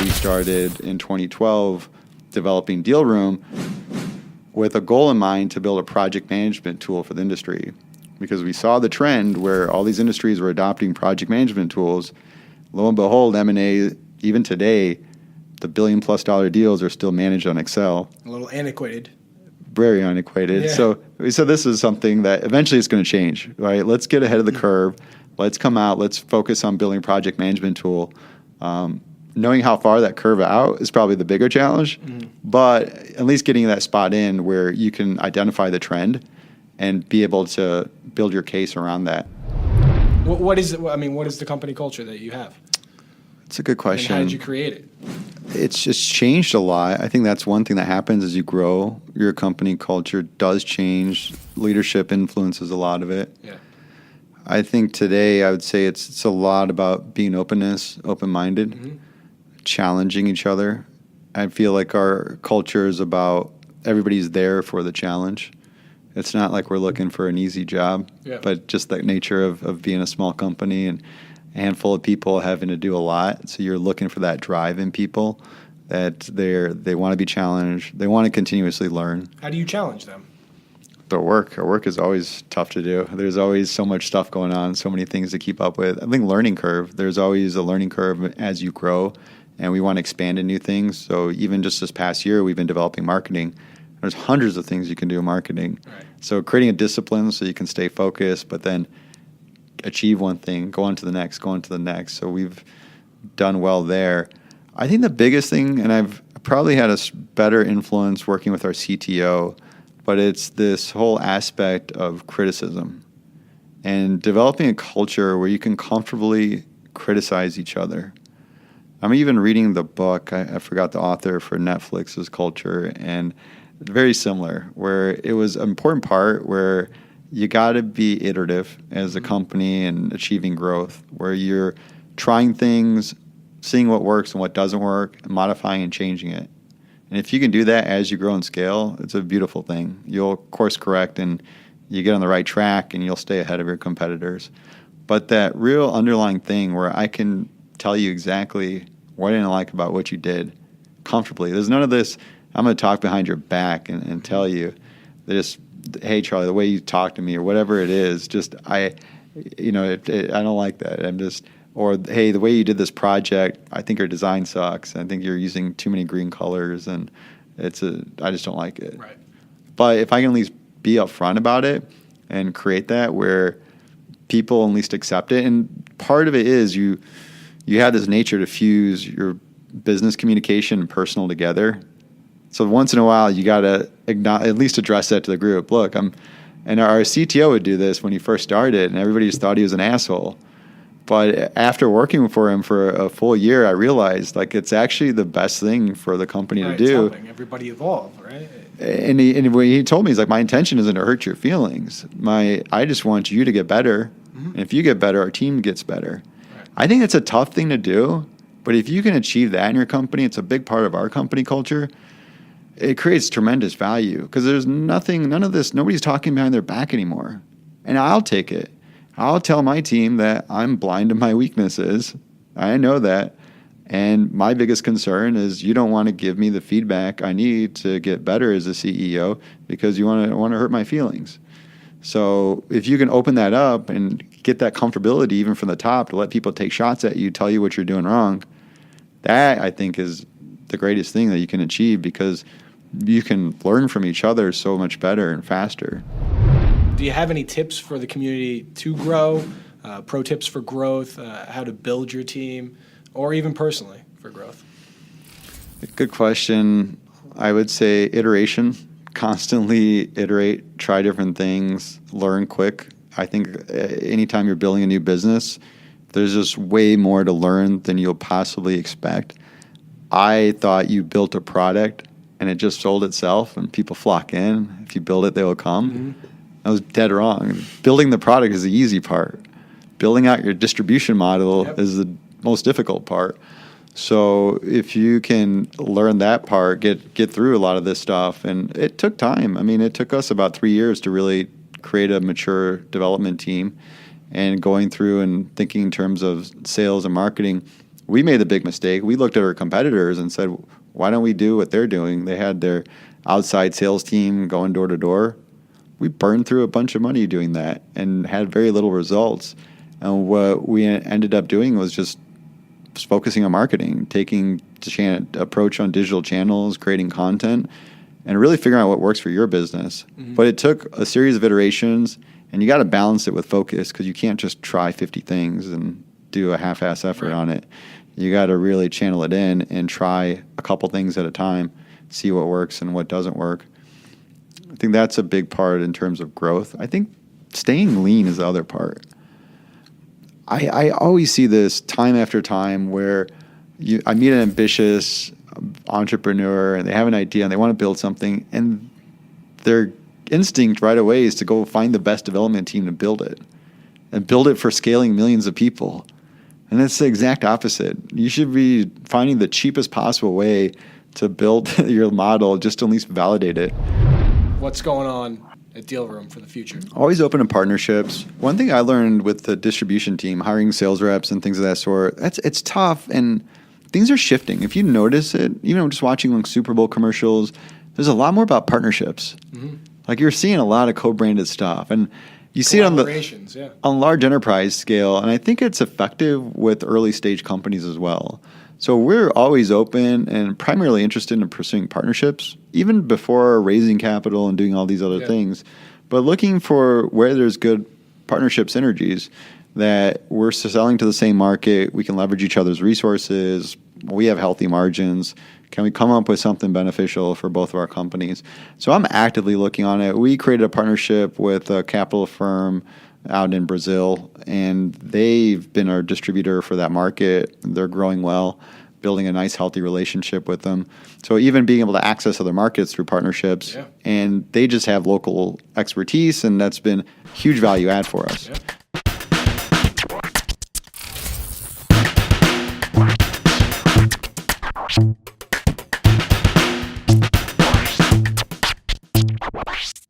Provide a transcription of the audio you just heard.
we started in 2012 developing DealRoom with a goal in mind to build a project management tool for the industry, because we saw the trend where all these industries were adopting project management tools. Lo and behold, M&A, even today, the $1 billion+ deals are still managed on Excel. A little antiquated. Very antiquated. Yeah. So we said this is something that eventually is going to change, right? Let's get ahead of the curve. Let's come out. Let's focus on building a project management tool. Knowing how far that curve out is probably the bigger challenge, but at least getting that spot in where you can identify the trend and be able to build your case around that. What is the company culture that you have? It's a good question. And how did you create it? It's just changed a lot. I think that's one thing that happens as you grow. Your company culture does change. Leadership influences a lot of it. Yeah. I think today I would say it's a lot about being open-minded, challenging each other. I feel like our culture is about everybody's there for the challenge. It's not like we're looking for an easy job, but just that nature of being a small company and a handful of people having to do a lot. So you're looking for that drive in people, that they want to be challenged. They want to continuously learn. How do you challenge them? Our work is always tough to do. There's always so much stuff going on, so many things to keep up with. I think learning curve, there's always a learning curve as you grow, and we want to expand in new things. So even just this past year, we've been developing marketing. There's hundreds of things you can do in marketing. Right. So creating a discipline so you can stay focused, but then achieve one thing, go on to the next. So we've done well there. I think the biggest thing, and I've probably had a better influence working with our CTO, but it's this whole aspect of criticism and developing a culture where you can comfortably criticize each other. I'm even reading the book, I forgot the author, for Netflix's Culture, and very similar, where it was an important part where you got to be iterative as a company and achieving growth, where you're trying things, seeing what works and what doesn't work, and modifying and changing it. And if you can do that as you grow and scale, it's a beautiful thing. You'll course correct and you get on the right track and you'll stay ahead of your competitors. But that real underlying thing where I can tell you exactly what I didn't like about what you did comfortably. There's none of this, I'm going to talk behind your back and tell you. Just, hey, Charlie, the way you talk to me or whatever it is, I don't like that. Or, hey, the way you did this project, I think your design sucks. I think you're using too many green colors, and I just don't like it. Right. But if I can at least be upfront about it and create that where people at least accept it, and part of it is you have this nature to fuse your business communication and personal together. So once in a while, you got to at least address that to the group. Look, and our CTO would do this when he first started, and everybody just thought he was an asshole. But after working for him for a full year, I realized it's actually the best thing for the company to do. It's helping everybody evolve, right? And he told me, he's like, my intention isn't to hurt your feelings. I just want you to get better. And if you get better, our team gets better. Right. I think it's a tough thing to do, but if you can achieve that in your company, it's a big part of our company culture. It creates tremendous value because there's none of this, nobody's talking behind their back anymore. And I'll take it. I'll tell my team that I'm blind to my weaknesses. I know that. And my biggest concern is you don't want to give me the feedback I need to get better as a CEO because you want to hurt my feelings. So if you can open that up and get that comfortability even from the top to let people take shots at you, tell you what you're doing wrong, that I think is the greatest thing that you can achieve because you can learn from each other so much better and faster. Do you have any tips for the community to grow, pro tips for growth, how to build your team, or even personally for growth? Good question. I would say iteration, constantly iterate, try different things, learn quick. I think anytime you're building a new business, there's just way more to learn than you'll possibly expect. I thought you built a product and it just sold itself and people flock in. If you build it, they will come. I was dead wrong. Building the product is the easy part. Building out your distribution model is the most difficult part. So if you can learn that part, get through a lot of this stuff, and it took time. I mean, it took us about 3 years to really create a mature development team and going through and thinking in terms of sales and marketing. We made the big mistake. We looked at our competitors and said, why don't we do what they're doing? They had their outside sales team going door to door. We burned through a bunch of money doing that and had very little results. And what we ended up doing was just focusing on marketing, taking the approach on digital channels, creating content, and really figuring out what works for your business. Mm-hmm. But it took a series of iterations, and you got to balance it with focus because you can't just try 50 things and do a half-ass effort on it. You got to really channel it in and try a couple things at a time, see what works and what doesn't work. I think that's a big part in terms of growth. I think staying lean is the other part. I always see this time after time where I meet an ambitious entrepreneur and they have an idea and they want to build something, and their instinct right away is to go find the best development team to build it and build it for scaling millions of people. And it's the exact opposite. You should be finding the cheapest possible way to build your model just to at least validate it. What's going on at DealRoom for the future? Always open to partnerships. One thing I learned with the distribution team, hiring sales reps and things of that sort, it's tough and things are shifting. If you notice it, just watching like Super Bowl commercials, there's a lot more about partnerships. Mm-hmm. Like you're seeing a lot of co-branded stuff, and you see it on large enterprise scale, and I think it's effective with early stage companies as well. So we're always open and primarily interested in pursuing partnerships, even before raising capital and doing all these other things. But looking for where there's good partnership synergies, that we're selling to the same market, we can leverage each other's resources, we have healthy margins. Can we come up with something beneficial for both of our companies? So I'm actively looking on it. We created a partnership with a capital firm out in Brazil, and they've been our distributor for that market. They're growing well, building a nice, healthy relationship with them. So even being able to access other markets through partnerships, and they just have local expertise, and that's been huge value add for us. Yeah.